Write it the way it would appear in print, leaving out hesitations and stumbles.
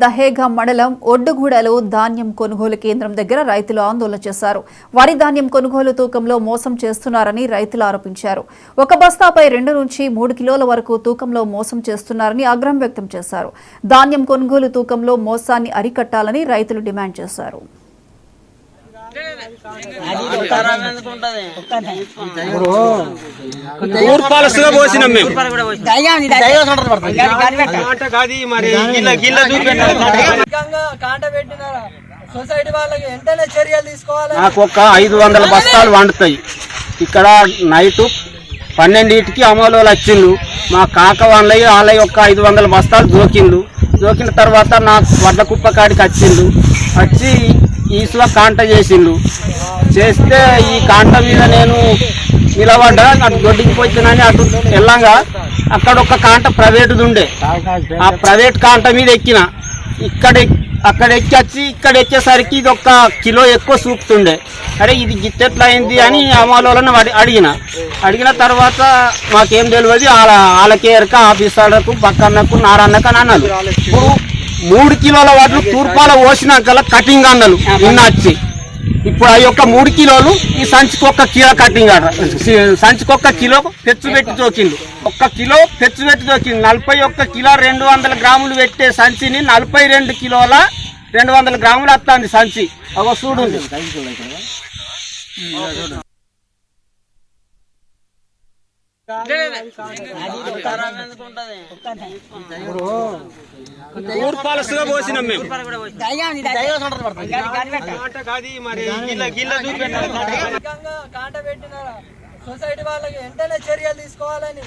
దహేగా మండలం ఒడ్డుగూడలో ధాన్యం కొనుగోలు కేంద్రం దగ్గర రైతులు ఆందోళన చేశారు. వరి ధాన్యం కొనుగోలు తూకంలో మోసం చేస్తున్నారని రైతులు ఆరోపించారు. ఒక బస్తాపై 2 నుంచి 3 కిలోల వరకు తూకంలో మోసం చేస్తున్నారని ఆగ్రహం వ్యక్తం చేశారు. ధాన్యం కొనుగోలు తూకంలో మోసాన్ని అరికట్టాలని రైతులు డిమాండ్ చేశారు. నాకు ఒక 500 బస్తాలు వండుతాయి. ఇక్కడ నైట్ 12కి అమలు వచ్చిండు. మా కాక వాళ్ళ యొక్క 500 బస్తాలు దోకిన తర్వాత నాకు వడ్ల కుప్ప కాడికి వచ్చి ఈసులో కాంట చేస్తే ఈ కాంట మీద నేను నిలబడ్డా. అటు దొడ్డికి పోతున్నాను. అటు వెళ్ళంగా అక్కడ ఒక కాంట ప్రైవేటుది ఉండే. ఆ ప్రైవేట్ కాంట మీద ఎక్కిన. అక్కడ ఇక్కడ ఎక్కేసరికి ఇది 1 కిలో ఎక్కువ చూపుతుండే. అరే ఇది గిట్టెట్లా అయింది అని అమలులను అడిగిన తర్వాత మాకేం తెలియదు. వాళ్ళకే ఎరక ఆఫీసర్లకు పక్కన్నకు నారన్నకు అని అన్నారు. ఇప్పుడు 3 కిలోల వడ్లు తూర్పాల పోసినాక కటింగ్ అన్నలు నిన్న వచ్చి. ఇప్పుడు ఆ యొక్క 3 కిలోలు ఈ సంచికి 1 కిలో కటింగ్ సంచికి 1 కిలో పెచ్చుపెట్టి తోకిండు. 1 కిలో పెచ్చుపెట్టి తోకిండు. 41 కిలో 200 గ్రాములు పెట్టే సంచిని 42 కిలోల 200 గ్రాములు వస్తుంది సంచి. ఒక చూడు సొసైటీ వాళ్ళకి వెంటనే చర్యలు తీసుకోవాలని